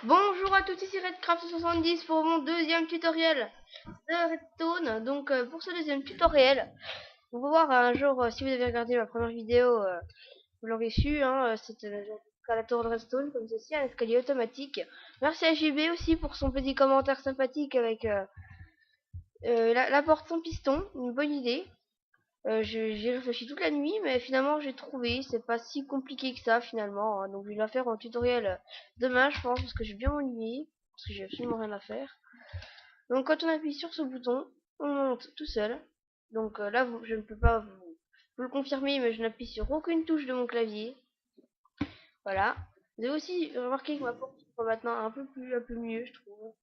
Bonjour à tous, ici Redcraft70 pour mon deuxième tutoriel de Redstone. Donc pour ce deuxième tutoriel, vous pouvez voir un jour, si vous avez regardé ma première vidéo, vous l'aurez su, hein, c'est un escalator de Redstone comme ceci, un escalier automatique. Merci à JB aussi pour son petit commentaire sympathique avec la porte sans piston, une bonne idée. J'ai réfléchi toute la nuit, mais finalement j'ai trouvé, c'est pas si compliqué que ça finalement, hein. Donc je vais la faire en tutoriel demain je pense, parce que j'ai bien ennuyé, parce que j'ai absolument rien à faire. Donc quand on appuie sur ce bouton, on monte tout seul. Donc là je ne peux pas vous le confirmer, mais je n'appuie sur aucune touche de mon clavier. Voilà. Vous avez aussi remarqué que ma porte est maintenant un peu mieux je trouve.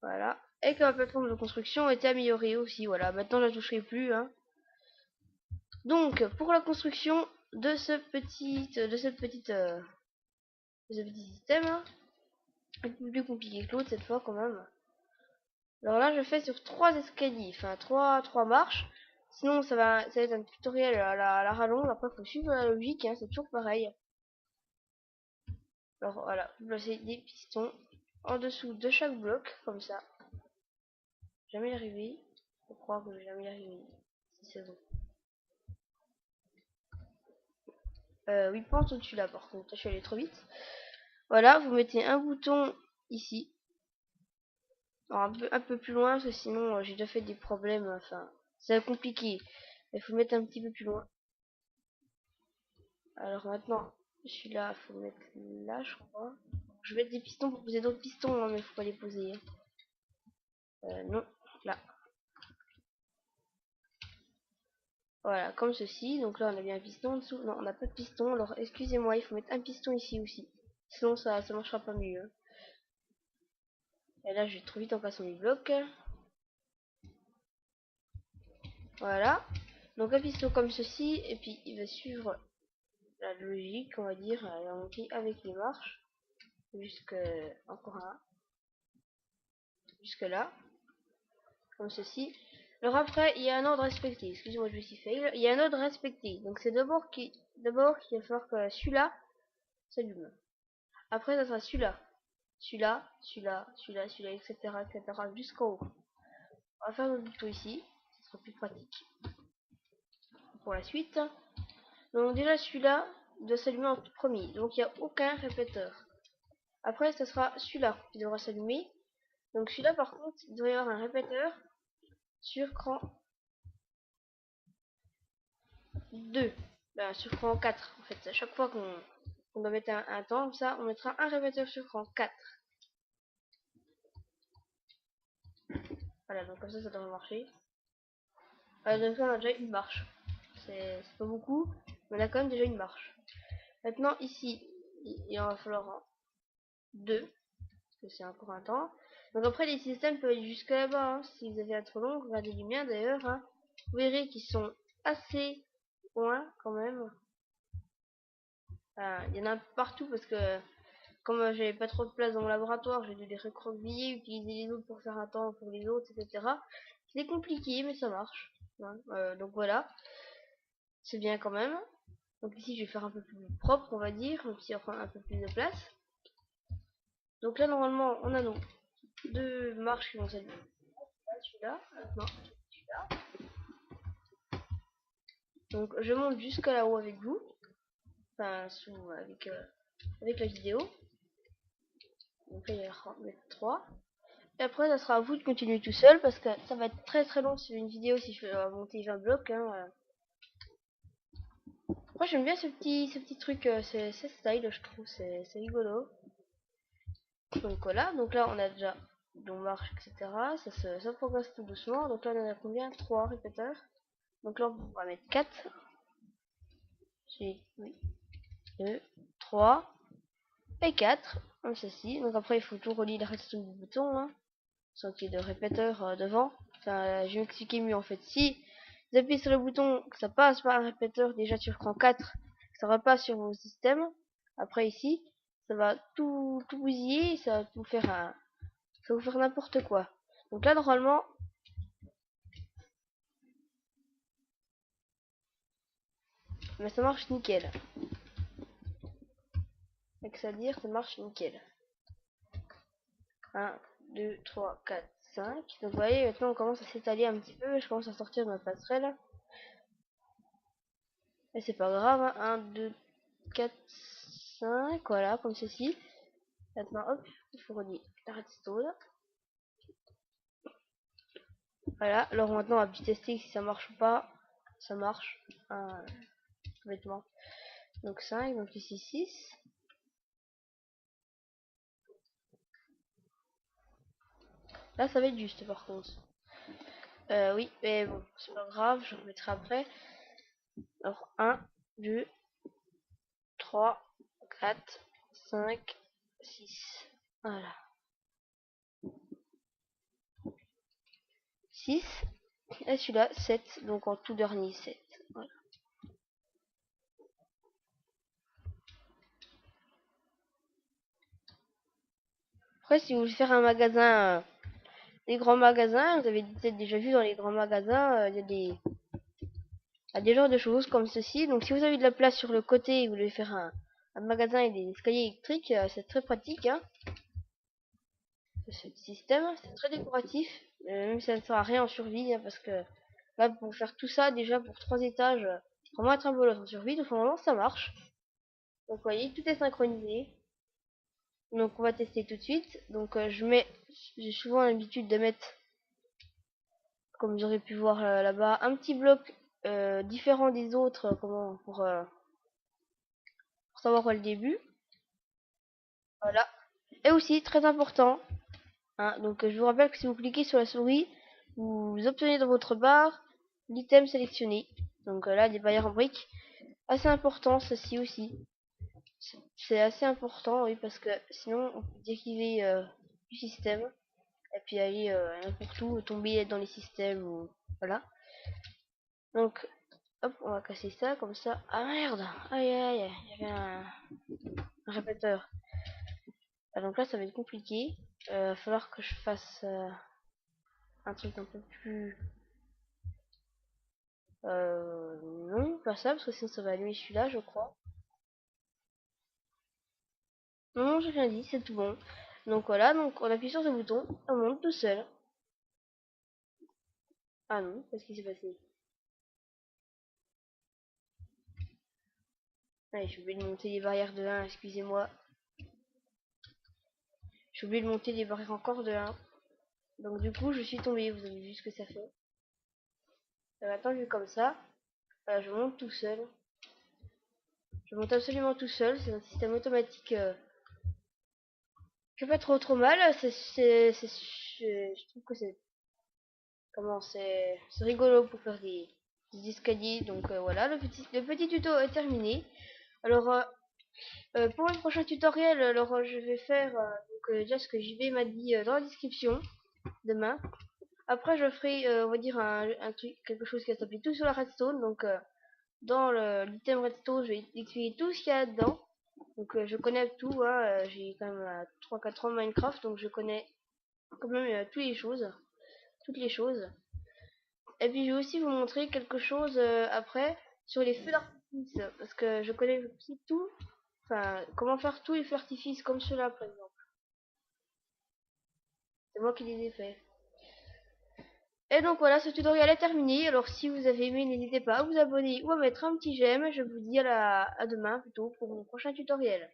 Voilà. Et que ma plateforme de construction a été améliorée aussi, voilà. Maintenant je la toucherai plus, hein. Donc, pour la construction de de ce petit système, hein, un peu plus compliqué que l'autre cette fois quand même. Alors là, je fais sur trois escaliers, enfin trois marches. Sinon, ça va être un tutoriel à la rallonge. Après, faut suivre la logique, hein, c'est toujours pareil. Alors voilà, vous placez des pistons en dessous de chaque bloc, comme ça. Jamais y arriver. Je crois que je vais jamais y arriver. Si c'est bon. Oui, pense au-dessus là, par contre. Je suis allé trop vite. Voilà, vous mettez un bouton ici. Alors, un peu plus loin, parce que sinon j'ai déjà fait des problèmes. Enfin, c'est compliqué. Il faut mettre un petit peu plus loin. Alors maintenant, celui-là, faut mettre là, je crois. Je vais mettre des pistons pour poser d'autres pistons, hein, mais faut pas les poser, hein. Non, là. Voilà, comme ceci. Donc là, on a bien un piston en dessous. Non, on n'a pas de piston. Alors, excusez-moi, il faut mettre un piston ici aussi. Sinon, ça marchera pas mieux, hein. Et là, je vais trop vite en passant mes blocs. Voilà. Donc, un piston comme ceci. Et puis, il va suivre la logique, on va dire. Il va monter avec les marches. Jusque, encore un. Jusque là. Comme ceci. Alors après, il y a un ordre respecté. Excusez-moi, je me suis fail. Il y a un ordre respecté. Donc c'est d'abord qu'il va falloir que celui-là s'allume. Après, ça sera celui-là. Celui-là, etc. Jusqu'en haut. On va faire notre bouton ici. Ce sera plus pratique pour la suite. Donc déjà, celui-là doit s'allumer en tout premier. Donc il n'y a aucun répéteur. Après, ça sera celui-là qui devra s'allumer. Donc celui-là, par contre, il doit y avoir un répéteur sur cran 2. Ben, sur cran 4 en fait. À chaque fois qu'on doit mettre un temps comme ça, on mettra un répéteur sur cran 4. Voilà, donc comme ça devrait marcher. Donc là, on a déjà une marche. C'est pas beaucoup, mais on a quand même déjà une marche. Maintenant, ici, il en va falloir deux, parce que c'est encore un temps. Donc après, les systèmes peuvent aller jusque là-bas, hein. Si vous avez un trop long, regardez les miens d'ailleurs, hein. Vous verrez qu'ils sont assez loin quand même. Il y en a partout parce que comme j'avais pas trop de place dans mon laboratoire, j'ai dû les recroqueviller, utiliser les autres pour faire un temps pour les autres, etc. C'est compliqué, mais ça marche, hein. Donc voilà, c'est bien quand même. Donc ici, je vais faire un peu plus propre, on va dire, donc ici, on prend un peu plus de place. Donc là, normalement, on a donc deux marches qui vont s'allumer. Celui-là, non, celui-là. Donc je monte jusqu'à là-haut avec vous, enfin, avec la vidéo. Donc là, il va y mettre 3. Et après, ça sera à vous de continuer tout seul parce que ça va être très très long sur une vidéo si je fais monter 20 blocs, hein. Moi, j'aime bien ce petit truc, c'est style, je trouve, c'est rigolo. Donc voilà, donc là, on a déjà nos marches, etc. Ça progresse tout doucement. Donc là, on en a combien? 3 répéteurs. Donc là, on va mettre 4. Oui, 2, 3 et 4. Comme ceci. Donc après, il faut tout relier le reste du bouton, hein, sans qu'il y ait de répéteur devant. Enfin, je vais m'expliquer mieux en fait. Si vous appuyez sur le bouton, que ça passe par un répéteur déjà sur cran 4, que ça repasse sur vos systèmes, après ici, ça va tout bousiller, ça va vous faire ça va vous faire n'importe quoi. Donc là, normalement, mais ça marche nickel. Avec ça à dire, ça marche nickel. 1, 2, 3, 4, 5. Donc vous voyez, maintenant on commence à s'étaler un petit peu. Je commence à sortir de ma passerelle. Et c'est pas grave, hein. 1, 2, 4, 5. Voilà, comme ceci. Maintenant, hop, il faut relier la redstone. Voilà, alors maintenant on va puis tester si ça marche ou pas. Ça marche. Complètement. Donc 5, donc ici 6. Là ça va être juste par contre. Oui, mais bon, c'est pas grave, je remettrai après. Alors 1, 2, 3, 4, 5, 6. Voilà. 6. Et celui-là 7. Donc en tout dernier 7. Voilà. Après si vous voulez faire un magasin, des grands magasins, vous avez peut-être déjà vu dans les grands magasins, il y a des genres de choses comme ceci. Donc si vous avez de la place sur le côté et vous voulez faire un magasin et des escaliers électriques, c'est très pratique, hein, ce système. C'est très décoratif, même si ça ne sert à rien en survie, hein, parce que là, pour faire tout ça, déjà pour 3 étages, vraiment être un bolos en survie, donc pour le moment ça marche. Donc vous voyez, tout est synchronisé. Donc on va tester tout de suite. Donc j'ai souvent l'habitude de mettre, comme vous aurez pu voir là-bas, un petit bloc différent des autres, pour savoir où est le début. Voilà. Et aussi, très important, hein, donc je vous rappelle que si vous cliquez sur la souris, vous obtenez dans votre barre l'item sélectionné. Donc là, des barrières en briques. Assez important, ceci aussi. C'est assez important, oui, parce que sinon, on peut dériver du système. Et puis aller n'importe où, tomber dans les systèmes. Ou... Voilà. Donc, hop, on va casser ça, comme ça. Ah merde! Aïe aïe, aïe, il y avait un répéteur. Ah, donc là, ça va être compliqué. Va falloir que je fasse un truc un peu plus... non, pas ça, parce que sinon ça va allumer celui-là, je crois. Non, j'ai rien dit, c'est tout bon. Donc voilà, donc on appuie sur ce bouton, on monte tout seul. Ah non, qu'est-ce qui s'est passé? Allez, j'ai oublié de monter les barrières de 1, excusez-moi. J'ai oublié de monter les barrières encore de 1. Donc du coup, je suis tombé, vous avez vu ce que ça fait. Maintenant, je vais comme ça. Je monte tout seul. Je monte absolument tout seul, c'est un système automatique qui fait pas trop mal. Je trouve que c'est rigolo pour faire des escaliers. Donc voilà, le petit tuto est terminé. Alors pour le prochain tutoriel, alors je vais faire déjà ce que JB m'a dit dans la description demain. Après je ferai on va dire un truc, quelque chose qui va s'appeler tout sur la redstone. Donc dans l'item redstone, je vais expliquer tout ce qu'il y a dedans. Donc je connais tout, hein, j'ai quand même 3-4 ans de Minecraft, donc je connais quand même toutes les choses. Et puis je vais aussi vous montrer quelque chose après sur les feux d'artifice, parce que je connais aussi tout, enfin comment faire tous les feux d'artifice comme ceux-là par exemple. C'est moi qui les ai faits. Et donc voilà, ce tutoriel est terminé. Alors si vous avez aimé, n'hésitez pas à vous abonner ou à mettre un petit j'aime. Je vous dis à demain plutôt pour mon prochain tutoriel.